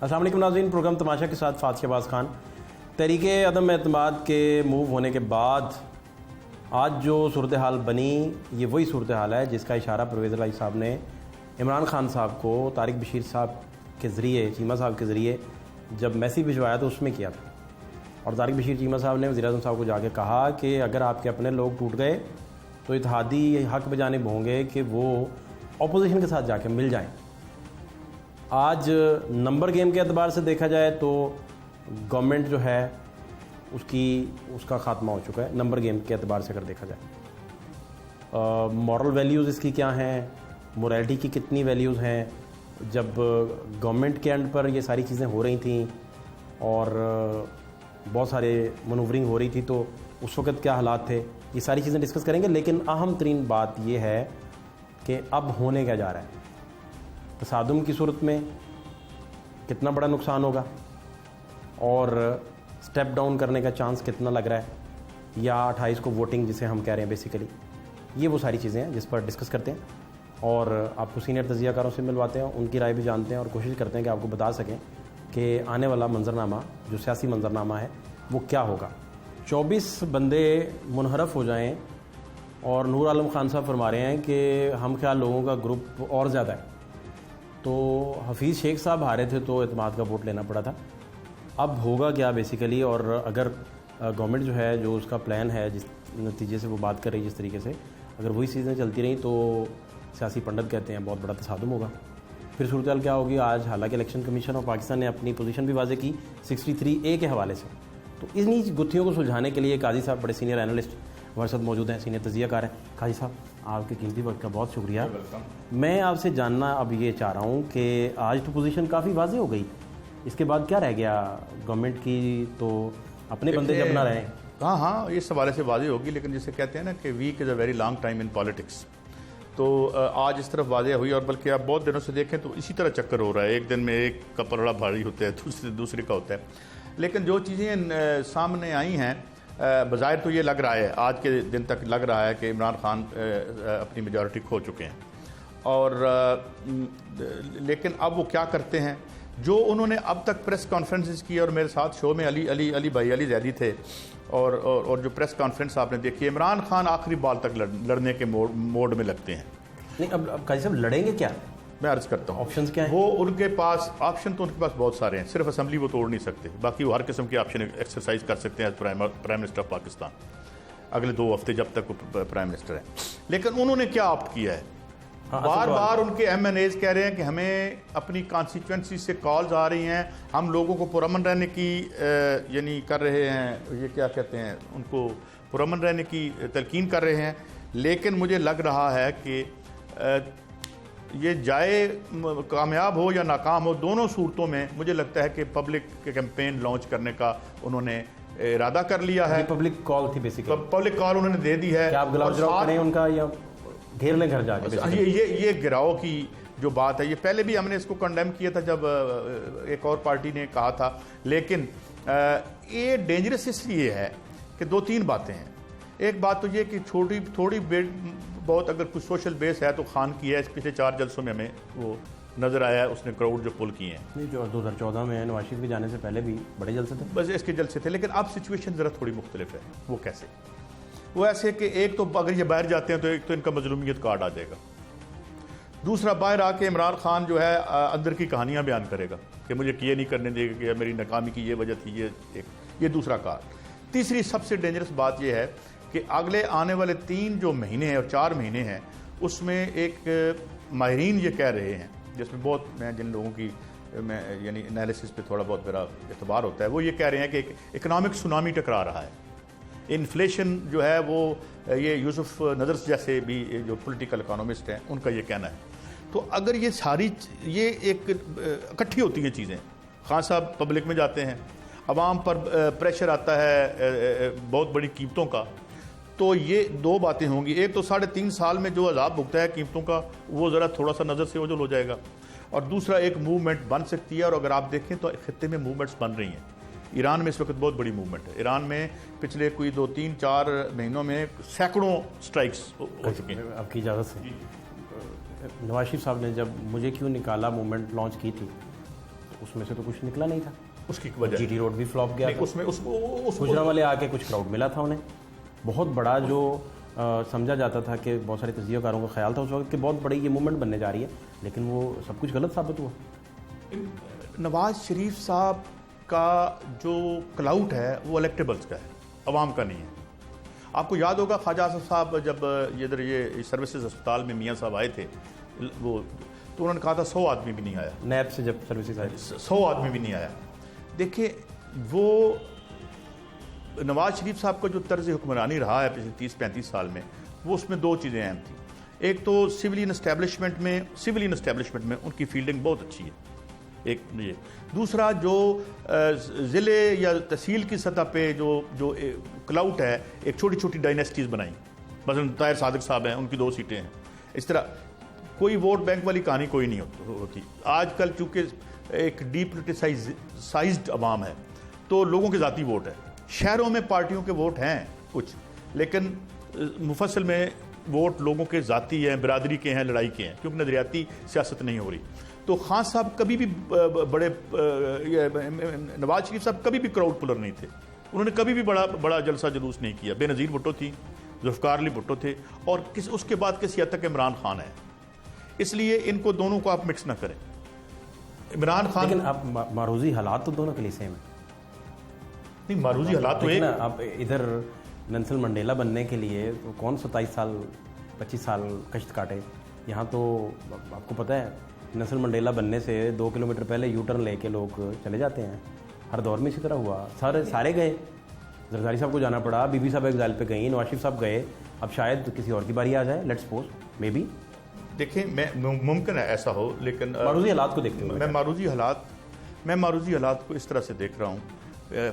السلام علیکم ناظرین، پروگرام تماشا کے ساتھ فاتح شہباز خان۔ تحریک عدم اعتماد کے موو ہونے کے بعد آج جو صورتحال بنی، یہ وہی صورتحال ہے جس کا اشارہ پرویز الہی صاحب نے عمران خان صاحب کو طارق بشیر صاحب کے ذریعے، چیمہ صاحب کے ذریعے جب میسیج بھجوایا تو اس میں کیا تھا۔ اور طارق بشیر چیمہ صاحب نے وزیر اعظم صاحب کو جا کے کہا کہ اگر آپ کے اپنے لوگ ٹوٹ گئے تو اتحادی حق بجانب ہوں گے کہ وہ اپوزیشن کے ساتھ جا کے مل جائیں۔ آج نمبر گیم کے اعتبار سے دیکھا جائے تو گورنمنٹ جو ہے اس کا خاتمہ ہو چکا ہے، نمبر گیم کے اعتبار سے اگر دیکھا جائے۔ مورل ویلیوز اس کی کیا ہیں، موریلٹی کی کتنی ویلیوز ہیں، جب گورنمنٹ کے اینڈ پر یہ ساری چیزیں ہو رہی تھیں اور بہت سارے منورنگ ہو رہی تھی تو اس وقت کیا حالات تھے، یہ ساری چیزیں ڈسکس کریں گے۔ لیکن اہم ترین بات یہ ہے کہ اب ہونے کیا جا رہا ہے، تصادم کی صورت میں کتنا بڑا نقصان ہوگا اور سٹیپ ڈاؤن کرنے کا چانس کتنا لگ رہا ہے، یا 28 کو ووٹنگ جسے ہم کہہ رہے ہیں بیسیکلی، یہ وہ ساری چیزیں ہیں جس پر ڈسکس کرتے ہیں اور آپ کو سینئر تجزیہ کاروں سے ملواتے ہیں، ان کی رائے بھی جانتے ہیں اور کوشش کرتے ہیں کہ آپ کو بتا سکیں کہ آنے والا منظرنامہ جو سیاسی منظرنامہ ہے وہ کیا ہوگا۔ 24 بندے منحرف ہو جائیں اور نور عالم خان صاحب فرما رہے ہیں کہ ہم خیال لوگوں کا گروپ اور زیادہ ہے، تو حفیظ شیخ صاحب ہارے تھے تو اعتماد کا ووٹ لینا پڑا تھا۔ اب ہوگا کیا بیسیکلی، اور اگر گورنمنٹ جو ہے جو اس کا پلان ہے جس نتیجے سے وہ بات کر رہی ہے جس طریقے سے، اگر وہی چیزیں چلتی رہیں تو سیاسی پنڈت کہتے ہیں بہت بڑا تصادم ہوگا۔ پھر صورتحال کیا ہوگی آج، حالانکہ الیکشن کمیشن آف پاکستان نے اپنی پوزیشن بھی واضح کی 63A کے حوالے سے، تو انہی گتھیوں کو سلجھانے کے لیے قاضی صاحب بڑے سینئر اینالسٹ ہمارے ساتھ موجود ہیں، سینئر تجزیہ کار ہیں۔ قاضی صاحب آپ کے قیمتی وقت کا بہت شکریہ۔ میں آپ سے جاننا اب یہ چاہ رہا ہوں کہ آج تو پوزیشن کافی واضح ہو گئی، اس کے بعد کیا رہ گیا گورنمنٹ کی، تو اپنے بندے جب نہ رہیں۔ ہاں اس حوالے سے واضح ہوگی، لیکن جسے کہتے ہیں نا کہ week is a very long time in politics, تو آج اس طرف واضح ہوئی، اور بلکہ آپ بہت دنوں سے دیکھیں تو اسی طرح چکر ہو رہا ہے، ایک دن میں ایک کا پلڑا بھاری ہوتا ہے، دوسرے کا ہوتا ہے۔ لیکن جو چیزیں سامنے آئی ہیں بظاہر تو یہ لگ رہا ہے، آج کے دن تک لگ رہا ہے کہ عمران خان اپنی میجورٹی کھو چکے ہیں، اور لیکن اب وہ کیا کرتے ہیں، جو انہوں نے اب تک پریس کانفرنسز کی، اور میرے ساتھ شو میں علی بھائی علی زیدی تھے، اور جو پریس کانفرنس آپ نے دیکھی، عمران خان آخری بال تک لڑنے کے موڈ میں لگتے ہیں۔ نہیں اب قاضی صاحب لڑیں گے کیا؟ میں عرض کرتا ہوں آپشنز کیا ہیں؟ وہ ان کے پاس آپشن تو ان کے پاس بہت سارے ہیں، صرف اسمبلی وہ توڑ نہیں سکتے، باقی وہ ہر قسم کے آپشن ایکسرسائز کر سکتے ہیں پرائم منسٹر آف پاکستان اگلے 2 ہفتے جب تک وہ پرائم منسٹر ہیں۔ لیکن انہوں نے کیا آپٹ کیا ہے، بار بار ان کے ایم این ایز کہہ رہے ہیں کہ ہمیں اپنی کانسٹیچوئنسی سے کالز آ رہی ہیں، ہم لوگوں کو پرامن رہنے کی یعنی کر رہے ہیں، یہ کیا کہتے ہیں، ان کو پرامن رہنے کی تلقین کر رہے ہیں، لیکن مجھے لگ رہا ہے کہ یہ جائے کامیاب ہو یا ناکام ہو، دونوں صورتوں میں مجھے لگتا ہے کہ پبلک کیمپین لانچ کرنے کا انہوں نے ارادہ کر لیا ہے۔ پبلک کال تھی بیسیکلی، پبلک کال انہوں نے دے دی ہے، کیا آپ گلاؤ جراؤ کریں ان کا یا گھیر لیں گھر جا کے؟ یہ گراؤ کی جو بات ہے، یہ پہلے بھی ہم نے اس کو کنڈیم کیا تھا جب ایک اور پارٹی نے کہا تھا، لیکن یہ ڈینجرس اس لیے ہے کہ 2-3 باتیں ہیں۔ ایک بات تو یہ کہ تھوڑی بہت اگر کچھ سوشل بیس ہے تو خان کی ہے، اس پچھلے 4 جلسوں میں ہمیں وہ نظر آیا ہے، اس نے کراؤڈ جو پل کیے ہیں۔ نہیں جو 2014 میں نواز شریف کے جانے سے پہلے بھی بڑے جلسے تھے، بس اس کے جلسے تھے، لیکن اب سچویشن ذرا تھوڑی مختلف ہے۔ وہ کیسے؟ وہ ایسے کہ ایک تو اگر یہ باہر جاتے ہیں تو ایک تو ان کا مظلومیت کارڈ آ جائے گا، دوسرا باہر آ کے عمران خان جو ہے اندر کی کہانیاں بیان کرے گا کہ مجھے یہ نہیں کرنے دے گا، کہ میری ناکامی کی یہ وجہ تھی، یہ دوسرا کارڈ۔ تیسری سب سے ڈینجرس بات یہ ہے کہ اگلے آنے والے 3 جو مہینے ہیں اور 4 مہینے ہیں، اس میں ایک ماہرین یہ کہہ رہے ہیں، جس میں بہت میں جن لوگوں کی میں یعنی انالیسس پہ تھوڑا بہت میرا اعتبار ہوتا ہے، وہ یہ کہہ رہے ہیں کہ ایک اکنامک سونامی ٹکرا رہا ہے، انفلیشن جو ہے وہ یہ یوسف نظر جیسے بھی جو پولیٹیکل اکانومسٹ ہیں ان کا یہ کہنا ہے۔ تو اگر یہ ساری یہ ایک اکٹھی ہوتی ہیں چیزیں، خان صاحب پبلک میں جاتے ہیں، عوام پر پریشر آتا ہے بہت بڑی قیمتوں کا، تو یہ 2 باتیں ہوں گی۔ ایک تو 3.5 سال میں جو عذاب بھگتا ہے قیمتوں کا، وہ ذرا تھوڑا سا نظر سے اوجھل ہو جائے گا، اور دوسرا ایک موومنٹ بن سکتی ہے، اور اگر آپ دیکھیں تو خطے میں موومنٹس بن رہی ہیں۔ ایران میں اس وقت بہت بڑی موومنٹ ہے، ایران میں پچھلے کوئی 2-3-4 مہینوں میں سینکڑوں سٹرائکس ہو چکی ہیں۔ آپ کی اجازت سے، نواز شریف صاحب نے جب مجھے کیوں نکالا موومنٹ لانچ کی تھی اس میں سے تو کچھ نکلا نہیں تھا. اس کی وجہ جی ٹی روڈ بھی فلاپ گیا. اس میں گجرانوالے آ کے کچھ کراؤڈ ملا تھا انہیں, بہت بڑا جو سمجھا جاتا تھا کہ بہت سارے تجزیہ کاروں کا خیال تھا اس وقت کہ بہت بڑی یہ موومنٹ بننے جا رہی ہے, لیکن وہ سب کچھ غلط ثابت ہوا. نواز شریف صاحب کا جو کلاؤٹ ہے وہ الیکٹیبلز کا ہے, عوام کا نہیں ہے. آپ کو یاد ہوگا خواجہ آصف صاحب جب ادھر یہ سروسز اسپتال میں میاں صاحب آئے تھے, وہ تو انہوں نے کہا تھا 100 آدمی بھی نہیں آیا. نیب سے جب سروسز آئی 100 آدمی بھی نہیں آیا. دیکھیں وہ نواز شریف صاحب کا جو طرز حکمرانی رہا ہے پچھلے 30-35 سال میں, وہ اس میں 2 چیزیں اہم تھیں. ایک تو سولین اسٹیبلشمنٹ میں ان کی فیلڈنگ بہت اچھی ہے, ایک یہ. دوسرا جو ضلع یا تحصیل کی سطح پہ جو کلاؤٹ ہے, ایک چھوٹی چھوٹی ڈائنیسٹیز بنائیں. مثلا طاہر صادق صاحب ہیں, ان کی 2 سیٹیں ہیں. اس طرح کوئی ووٹ بینک والی کہانی کوئی نہیں ہوتی. آج کل چونکہ ایک ڈی پولیٹیسائزڈ عوام ہے تو لوگوں کے ذاتی ووٹ ہے. شہروں میں پارٹیوں کے ووٹ ہیں کچھ, لیکن مفصل میں ووٹ لوگوں کے ذاتی ہیں, برادری کے ہیں, لڑائی کے ہیں, کیونکہ نظریاتی سیاست نہیں ہو رہی. تو خان صاحب کبھی بھی نواز شریف صاحب کبھی بھی کراؤڈ پلر نہیں تھے. انہوں نے کبھی بھی بڑا جلسہ جلوس نہیں کیا. بے نظیر بھٹو تھی, ذوالفقار علی بھٹو تھے, اور اس کے بعد کسی حد تک عمران خان ہے. اس لیے ان کو دونوں کو آپ مکس نہ کریں. عمران خان لیکن آپ معروضی حالات تو دونوں کے لیے سیم ہیں. نہیں, معروضی حالات تو ایک. آپ ادھر نیلسن منڈیلا بننے کے لیے کون 27 سال 25 سال کشت کاٹے. یہاں تو آپ کو پتہ ہے نیلسن منڈیلا بننے سے 2 کلومیٹر پہلے یو ٹرن لے کے لوگ چلے جاتے ہیں. ہر دور میں اسی طرح ہوا. سارے گئے. زرداری صاحب کو جانا پڑا, بی بی صاحب ایگزائل پہ گئیں, نواز شریف صاحب گئے. اب شاید کسی اور کی باری آ جائے, لیٹس سپوز مے بی. دیکھیں ممکن ہے ایسا ہو, لیکن معروضی حالات کو دیکھتے ہوئے میں معروضی حالات کو اس طرح سے دیکھ رہا ہوں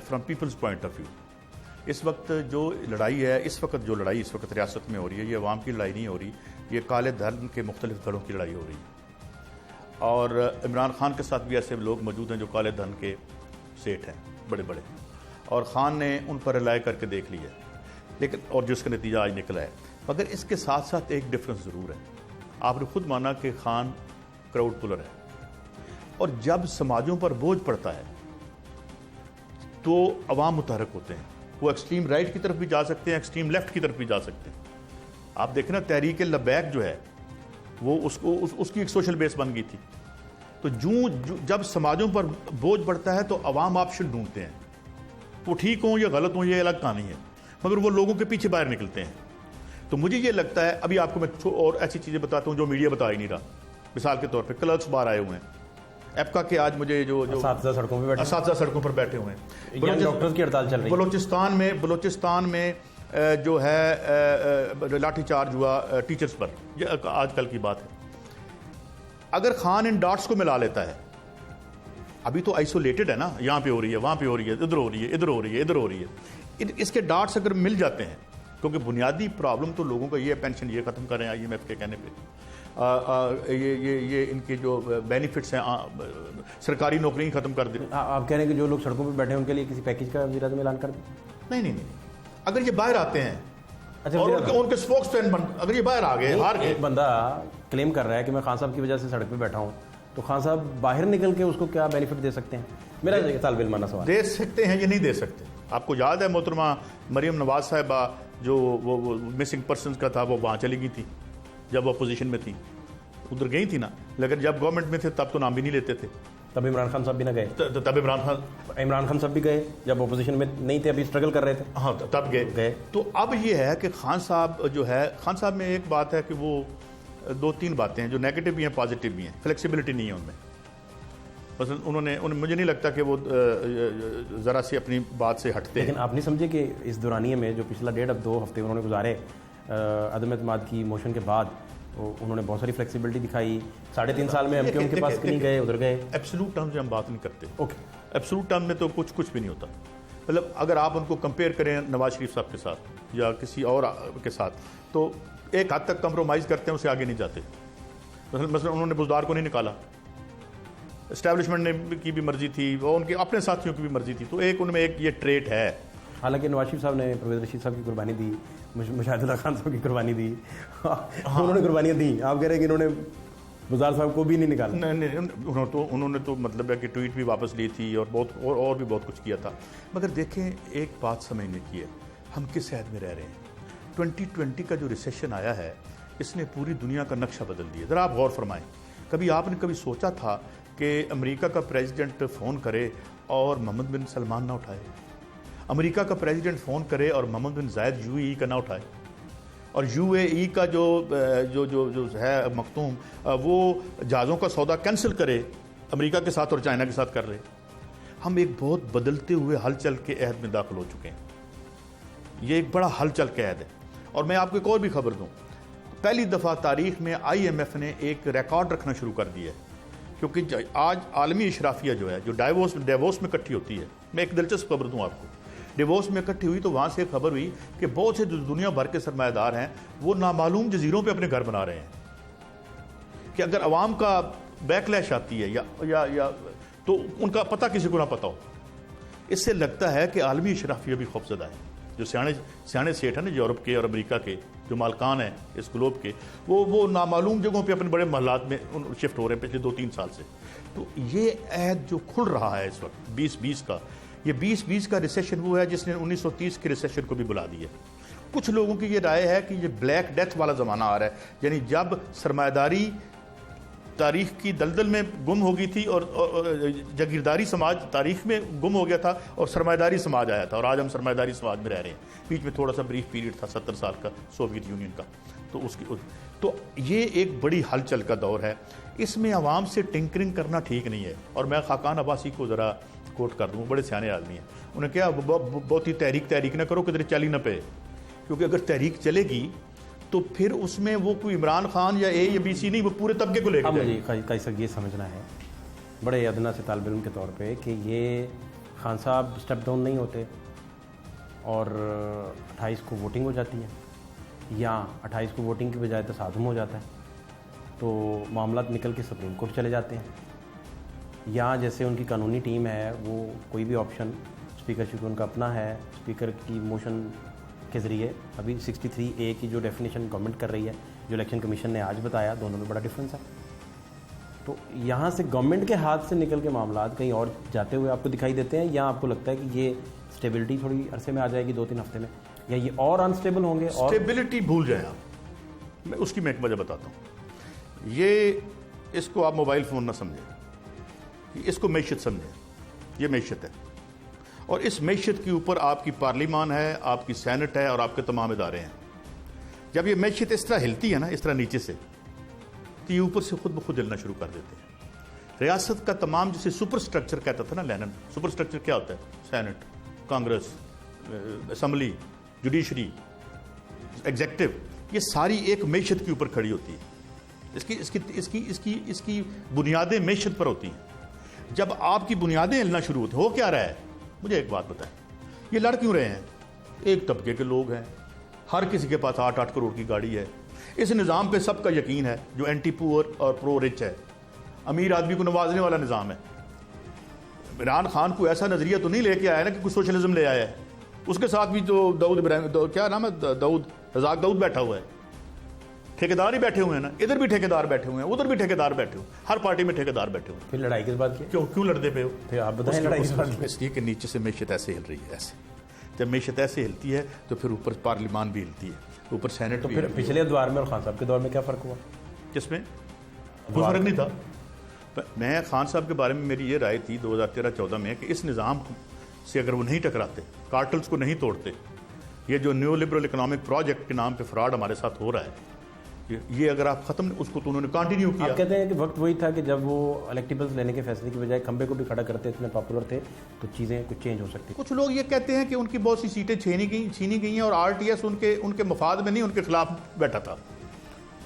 from people's point of view. اس وقت جو لڑائی ہے, اس وقت ریاست میں ہو رہی ہے, یہ عوام کی لڑائی نہیں ہو رہی, یہ کالے دھن کے مختلف دھڑوں کی لڑائی ہو رہی ہے. اور عمران خان کے ساتھ بھی ایسے لوگ موجود ہیں جو کالے دھن کے سیٹ ہیں بڑے بڑے, اور خان نے ان پر رلائے کر کے دیکھ لیا, لیکن اور جس کا نتیجہ آج نکلا ہے. مگر اس کے ساتھ ساتھ ایک ڈفرنس ضرور ہے. آپ نے خود مانا کہ خان کراؤڈ پلر ہے, اور جب سماجوں پر بوجھ پڑتا ہے تو عوام متحرک ہوتے ہیں. وہ ایکسٹریم رائٹ کی طرف بھی جا سکتے ہیں, ایکسٹریم لیفٹ کی طرف بھی جا سکتے ہیں. آپ دیکھیں نا, تحریک لبیک جو ہے وہ اس کی ایک سوشل بیس بن گئی تھی. تو جب سماجوں پر بوجھ بڑھتا ہے تو عوام آپشن ڈھونڈتے ہیں. وہ ٹھیک ہوں یا غلط ہوں یہ الگ کہانی ہے, مگر وہ لوگوں کے پیچھے باہر نکلتے ہیں. تو مجھے یہ لگتا ہے, ابھی آپ کو میں اور ایسی چیزیں بتاتا ہوں جو میڈیا بتا ہی نہیں رہا. مثال کے طور پہ کلرکس باہر آئے ہوئے ہیں, ایپکا کے آج مجھے جو اساتذہ سڑکوں پر بیٹھے ہوئے ہیں. ڈاکٹرز کی ہڑتال چل رہی ہے. بلوچستان میں جو ہے لاٹھی چارج ہوا ٹیچرز پر, یہ آج کل کی بات ہے. اگر خان ان ڈاٹس کو ملا لیتا ہے, ابھی تو آئسولیٹڈ ہے نا, یہاں پہ ہو رہی ہے, وہاں پہ ہو رہی ہے, ادھر ہو رہی ہے, ادھر ہو رہی ہے, ادھر ہو رہی ہے. اس کے ڈاٹس اگر مل جاتے ہیں, کیونکہ بنیادی پرابلم تو لوگوں کا یہ پینشن یہ ختم کریں IMF کے کہنے پہ, یہ ان کے جو بینیفٹس ہیں سرکاری نوکری ختم کر دیں. آپ کہہ رہے ہیں کہ جو لوگ سڑکوں پہ بیٹھے ہیں ان کے لیے کسی پیکیج کا وزیر اعظم اعلان کر دیں؟ نہیں, اگر یہ باہر آتے ہیں اور ان کے اسپوکس پرسن اگر یہ باہر آ گئے, ایک بندہ کلیم کر رہا ہے کہ میں خان صاحب کی وجہ سے سڑک پہ بیٹھا ہوں, تو خان صاحب باہر نکل کے اس کو کیا بینیفٹ دے سکتے ہیں؟ میرا طالب علمانہ سوال. دے سکتے ہیں یا نہیں دے سکتے. آپ کو یاد ہے محترمہ مریم نواز صاحبہ جو وہ مسنگ پرسنز کا تھا, وہ وہاں چلی گئی تھی جب وہ اپوزیشن میں تھی, ادھر گئی تھی نا. لیکن جب گورنمنٹ میں تھے تب تو نام بھی نہیں لیتے تھے. تب عمران خان صاحب بھی نہ گئے. تب عمران خان صاحب بھی گئے جب اپوزیشن میں نہیں تھے, ابھی اسٹرگل کر رہے تھے. ہاں, تب گئے. تو اب یہ ہے کہ خان صاحب جو ہے, خان صاحب میں ایک بات ہے کہ وہ 2-3 باتیں ہیں جو نیگیٹو بھی ہیں پازیٹیو بھی ہیں. فلیکسیبلٹی نہیں ہے ان میں. مثلا انہوں نے مجھے نہیں لگتا کہ وہ ذرا سی اپنی بات سے ہٹتے ہیں. لیکن آپ نہیں سمجھے کہ اس دورانیے میں جو پچھلا 1.5-2 ہفتے انہوں نے گزارے عدم اعتماد کی موشن کے بعد, انہوں نے بہت ساری فلیکسیبلٹی دکھائی. 3.5 سال میں ایم کے پاس نہیں گئے, ادھر گئے. ایبسولوٹ ٹرمز میں ہم بات نہیں کرتے. اوکے, ایبسولوٹ ٹرم میں تو کچھ بھی نہیں ہوتا. مطلب اگر آپ ان کو کمپیئر کریں نواز شریف صاحب کے ساتھ یا کسی اور کے ساتھ, تو ایک حد تک کمپرومائز کرتے ہیں, اسے آگے نہیں جاتے. مثلا انہوں نے بزدار کو نہیں نکالا, اسٹیبلشمنٹ کی بھی مرضی تھی, وہ ان کے اپنے ساتھیوں کی بھی مرضی تھی. تو ایک ان میں ایک یہ ٹریٹ ہے. حالانکہ نواز شریف صاحب نے پرویز رشید صاحب کی قربانی دی, مشاہد اللہ خان صاحب کی قربانی دی, انہوں نے قربانیاں دیں. آپ کہہ رہے ہیں کہ انہوں نے بزار صاحب کو بھی نہیں نکالا. نہیں انہوں نے تو مطلب ہے کہ ٹویٹ بھی واپس لی تھی اور اور بھی بہت کچھ کیا تھا. مگر دیکھیں ایک بات سمجھنے کی ہے, ہم کس عہد میں رہ رہے ہیں. 2020 کا جو ریسیشن آیا ہے اس نے پوری دنیا کا نقشہ بدل دیا. ذرا آپ غور فرمائیں, کبھی آپ نے کبھی سوچا تھا کہ امریکہ کا پریزیڈنٹ فون کرے اور محمد بن سلمان نہ اٹھائے؟ امریکہ کا پریزیڈنٹ فون کرے اور محمد بن زائد یو اے ای کا نہ اٹھائے؟ اور یو اے ای کا جو ہے مختوم وہ جہازوں کا سودا کینسل کرے امریکہ کے ساتھ اور چائنا کے ساتھ کر لے. ہم ایک بہت بدلتے ہوئے ہلچل کے عہد میں داخل ہو چکے ہیں. یہ ایک بڑا ہلچل کا عہد ہے. اور میں آپ کو ایک اور بھی خبر دوں, پہلی دفعہ تاریخ میں آئی ایم ایف نے ایک ریکارڈ رکھنا شروع کر دیا ہے, کیونکہ آج عالمی اشرافیہ جو ہے جو ڈیووس میں اکٹھی ہوتی ہے. میں ایک دلچسپ خبر دوں آپ کو. ڈیووس میں اکٹھی ہوئی تو وہاں سے ایک خبر ہوئی کہ بہت سے دنیا بھر کے سرمایہ دار ہیں وہ نامعلوم جزیروں پہ اپنے گھر بنا رہے ہیں کہ اگر عوام کا بیک لیش آتی ہے یا تو ان کا پتہ کسی کو نہ پتہ ہو. اس سے لگتا ہے کہ عالمی اشرافیہ بھی خوفزدہ ہے. جو سیانے سیٹ ہیں نا یورپ کے اور امریکہ کے جو مالکان ہیں اس گلوب کے, وہ نامعلوم جگہوں پہ اپنے بڑے محلات میں شفٹ ہو رہے ہیں پچھلے 2-3 سال سے. تو یہ عہد جو کھل رہا ہے اس وقت 2020 کا, یہ 2020 کا ریسیشن وہ ہے جس نے 1930 کے ریسیشن کو بھی بلا دیا. کچھ لوگوں کی یہ رائے ہے کہ یہ بلیک ڈیتھ والا زمانہ آ رہا ہے, یعنی جب سرمایہ داری تاریخ کی دلدل میں گم ہو گئی تھی اور جاگیرداری سماج تاریخ میں گم ہو گیا تھا اور سرمایہ داری سماج آیا تھا, اور آج ہم سرمایہ داری سماج میں رہ رہے ہیں. بیچ میں تھوڑا سا بریف پیریڈ تھا 70 سال کا سوویت یونین کا, تو یہ ایک بڑی ہلچل کا دور ہے. اس میں عوام سے ٹنکرنگ کرنا ٹھیک نہیں ہے. اور میں خاقان عباسی کو ذرا کوٹ کر دوں, بڑے سیانے آدمی ہیں. انہوں نے کہا بہت ہی تحریک نہ کرو کدھر چلی نہ پے, کیونکہ اگر تحریک چلے گی تو پھر اس میں وہ کوئی عمران خان یا اے یا بی سی نہیں, وہ پورے طبقے کو لے کے جائے. مجھے کیسا یہ سمجھنا ہے بڑے ادنا سے طالب علم کے طور پہ کہ یہ خان صاحب سٹیپ ڈاؤن نہیں ہوتے اور 28 کو ووٹنگ ہو جاتی ہے, یا 28 کو ووٹنگ کی بجائے تصادم ہو جاتا ہے تو معاملات نکل کے سپریم کورٹ چلے جاتے ہیں, یا جیسے ان کی قانونی ٹیم ہے وہ کوئی بھی آپشن اسپیکر شپ ان کا اپنا ہے, اسپیکر کی موشن کے ذریعے ابھی 63A کی جو ڈیفینیشن گورنمنٹ کر رہی ہے, جو الیکشن کمیشن نے آج بتایا, دونوں میں بڑا ڈفرینس ہے. تو یہاں سے گورنمنٹ کے ہاتھ سے نکل کے معاملات کہیں اور جاتے ہوئے آپ کو دکھائی دیتے ہیں, یا آپ کو لگتا ہے کہ یہ اسٹیبلٹی تھوڑی عرصے میں آ جائے گی 2-3 ہفتے میں, یا یہ اور انسٹیبل ہوں گے؟ اسٹیبلٹی بھول جائیں آپ. میں اس کی ایک وجہ بتاتا ہوں. یہ اس کو آپ موبائل فون نہ سمجھیں, اس کو معیشت سمجھیں. یہ معیشت ہے, اور اس معیشت کے اوپر آپ کی پارلیمان ہے, آپ کی سینٹ ہے اور آپ کے تمام ادارے ہیں. جب یہ معیشت اس طرح ہلتی ہے نا, اس طرح نیچے سے, تو یہ اوپر سے خود بخود ہلنا شروع کر دیتے ہیں. ریاست کا تمام جسے سپر سٹرکچر کہتا تھا نا لینن, سپر سٹرکچر کیا ہوتا ہے؟ Senate, Congress, assembly, judiciary, executive, یہ ساری ایک معیشت کے اوپر کھڑی ہوتی ہے. اس کی بنیادیں معیشت پر ہوتی ہیں. جب آپ کی بنیادیں ہلنا شروع ہوتی ہیں, ہو کیا رہا ہے؟ مجھے ایک بات بتائیں, یہ لڑ کیوں رہے ہیں؟ ایک طبقے کے لوگ ہیں, ہر کسی کے پاس 8-8 کروڑ کی گاڑی ہے. اس نظام پہ سب کا یقین ہے جو اینٹی پور اور پرو رچ ہے. امیر آدمی کو نوازنے والا نظام ہے. عمران خان کو ایسا نظریہ تو نہیں لے کے آیا نا کہ کوئی سوشلزم لے آیا ہے. اس کے ساتھ بھی جو کیا نام ہے, رزاق داؤد بیٹھا ہوا ہے. ٹھیکیدار ہی بیٹھے ہوئے ہیں نا, ادھر بھی ٹھیکیدار بیٹھے ہوئے ہیں, ادھر بھی ٹھیکیدار بیٹھے ہوئے ہیں, ہر پارٹی میں ٹھیکیدار بیٹھے ہوئے ہیں. پھر لڑائی کس بات کی؟ کیوں لڑتے پہ ہو؟ پھر آپ بتائیں لڑائی کس بات کی؟ اس لیے کہ نیچے سے معیشت ایسے ہل رہی ہے. ایسے جب معیشت ایسے ہلتی ہے تو پھر اوپر پارلیمان بھی ہلتی ہے, اوپر سینٹ. تو پھر پچھلے دور میں اور خان صاحب کے دور میں کیا فرق ہوا؟ جس میں کوئی فرق نہیں تھا. میں خان صاحب کے بارے میں میری یہ رائے تھی 2013-14 میں کہ اس نظام سے اگر وہ نہیں ٹکراتے, کارٹلز کو نہیں توڑتے, یہ جو نیو لبرل اکنامک پروجیکٹ کے نام پہ فراڈ ہمارے ساتھ ہو رہا ہے, یہ اگر آپ ختم, اس کو تو انہوں نے کنٹینیو کیا. آپ کہتے ہیں کہ وقت وہی تھا کہ جب وہ الیکٹیبلز لینے کے فیصلے کی بجائے کھمبے کو بھی کھڑا کرتے, اتنے پاپولر تھے تو چیزیں کچھ چینج ہو سکتی. کچھ لوگ یہ کہتے ہیں کہ ان کی بہت سی سیٹیں چھینی گئی ہیں اور RTS ان کے مفاد میں نہیں, ان کے خلاف بیٹھا تھا.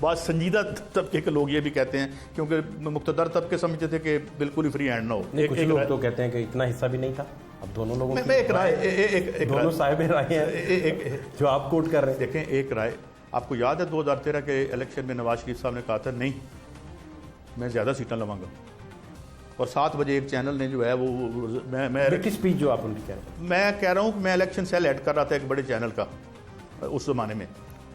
بعض سنجیدہ طبقے کے لوگ یہ بھی کہتے ہیں کیونکہ مقتدر طبقے سمجھتے تھے کہ بالکل ہی فری ہینڈ نہ ہو. کچھ لوگ تو کہتے ہیں کہ اتنا حصہ بھی نہیں تھا. اب دونوں لوگوں میں ایک رائے, دونوں صاحب رائے ہیں جو آپ کوٹ کر رہے ہیں. دیکھیں ایک رائے, آپ کو یاد ہے 2013 کے الیکشن میں نواز شریف صاحب نے کہا تھا نہیں میں زیادہ سیٹیں لواں گا, اور 7 بجے ایک چینل نے جو ہے وہ میں اسپیچ جو آپ ان کی کہہ رہے ہیں, میں کہہ رہا ہوں کہ میں الیکشن سیل ایڈ کر رہا تھا ایک بڑے چینل کا اس زمانے میں,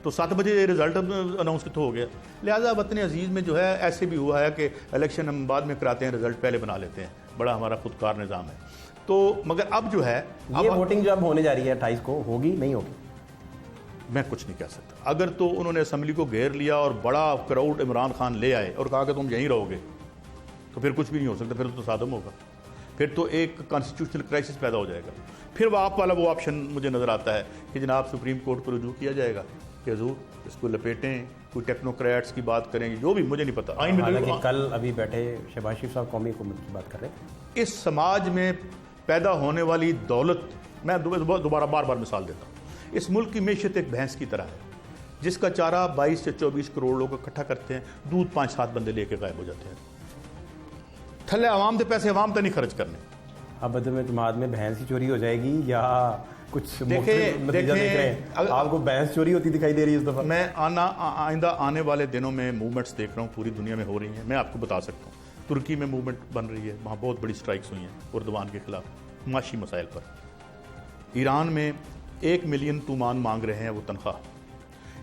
تو 7 بجے رزلٹ اناؤنس تو ہو گیا. لہٰذا وطن عزیز میں جو ہے ایسے بھی ہوا ہے کہ الیکشن ہم بعد میں کراتے ہیں, رزلٹ پہلے بنا لیتے ہیں. بڑا ہمارا خودکار نظام ہے. تو مگر اب جو ہے یہ ووٹنگ جو اب ہونے جا رہی ہے 28 کو, ہوگی نہیں ہوگی میں کچھ نہیں کہہ سکتا. اگر تو انہوں نے اسمبلی کو گھیر لیا اور بڑا کراؤڈ عمران خان لے آئے اور کہا کہ تم یہیں رہو گے, تو پھر کچھ بھی نہیں ہو سکتا. پھر تو تصادم ہوگا, پھر تو ایک کانسٹیٹیوشنل کرائسس پیدا ہو جائے گا. پھر وہ آپ والا وہ آپشن مجھے نظر آتا ہے کہ جناب سپریم کورٹ کو رجوع کیا جائے گا کہ حضور اس کو لپیٹیں, کوئی ٹیکنوکریٹس کی بات کریں, جو بھی مجھے نہیں پتا. حالانکہ کل ابھی بیٹھے شہباز شریف صاحب قومی حکومت کی بات کر رہے ہیں. اس سماج میں پیدا ہونے والی دولت, میں دوبارہ بار بار مثال دیتا ہوں, اس ملک کی معیشت ایک بھینس کی طرح ہے جس کا چارہ 22 سے 24 کروڑ لوگ اکٹھا کرتے ہیں, دودھ 5-7 بندے لے کے غائب ہو جاتے ہیں. تھلے عوام کے پیسے عوام تک نہیں خرچ کرنے. اب عدم اعتماد میں بھینس ہی چوری ہو جائے گی یا کچھ دیکھیں نتیجہ دیکھ رہے ہیں؟ آپ کو بھینس چوری ہوتی دکھائی دے رہی ہے اس دفعہ؟ میں آئندہ آنے والے دنوں میں موومنٹس دیکھ رہا ہوں, پوری دنیا میں ہو رہی ہیں. میں آپ کو بتا سکتا ہوں ترکی میں موومنٹ بن رہی ہے, وہاں بہت بڑی سٹرائکس ہوئی ہیں اردوان کے خلاف معاشی مسائل پر. ایران میں 1 ملین تومان مانگ رہے ہیں وہ تنخواہ.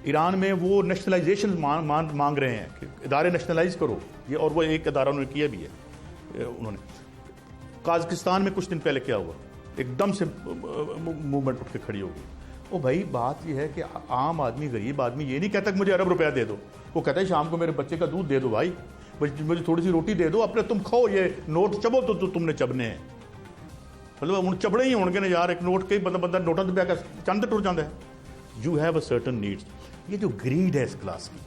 ایران میں وہ نیشنلائزیشن مانگ رہے ہیں کہ ادارے نیشنلائز کرو, یہ اور وہ ایک ادارہ انہوں نے کیا بھی ہے. انہوں نے قازقستان میں کچھ دن پہلے کیا ہوا, ایک دم سے موومنٹ اٹھ کے کھڑی ہوگی. او بھائی بات یہ ہے کہ عام آدمی, غریب آدمی یہ نہیں کہتا کہ مجھے ارب روپیہ دے دو, وہ کہتا ہے شام کو میرے بچے کا دودھ دے دو بھائی, مجھے تھوڑی سی روٹی دے دو, اپنے تم کھاؤ, یہ نوٹ چبو تو تم نے چبنے ہیں. مطلب ہوں چبڑے ہی ہونے یار, ایک نوٹ کے بندہ نوٹاں تو پہ کے چند ٹر جاتا ہے. You have a certain needs. یہ جو گریڈ ہے اس کلاس کی,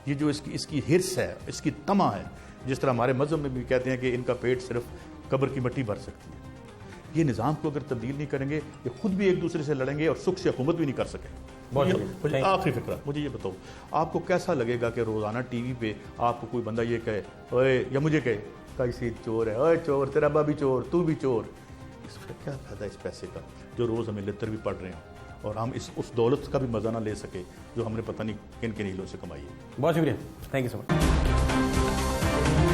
یہ جو اس کی ہرس ہے, اس کی تما ہے, جس طرح ہمارے مذہب میں بھی کہتے ہیں کہ ان کا پیٹ صرف قبر کی مٹی بھر سکتی ہے. یہ نظام کو اگر تبدیل نہیں کریں گے, یہ خود بھی ایک دوسرے سے لڑیں گے اور سکھ سے حکومت بھی نہیں کر سکیں. آخری فکرہ مجھے یہ بتاؤ, آپ کو کیسا لگے گا کہ روزانہ ٹی وی پہ آپ کو کوئی بندہ یہ کہے اوے, یا مجھے کہے کیسی چور ہے, اوے چور, تیرا ابا بھی چور, تو بھی چور. اس کا کیا فائدہ اس پیسے کا جو روز ہمیں لتر بھی پڑ رہے ہیں اور ہم اس دولت کا بھی مزہ نہ لے سکے جو ہم نے پتہ نہیں کن کن ہیلوں سے کمائی ہے. بہت شکریہ, تھینک یو سو مچ.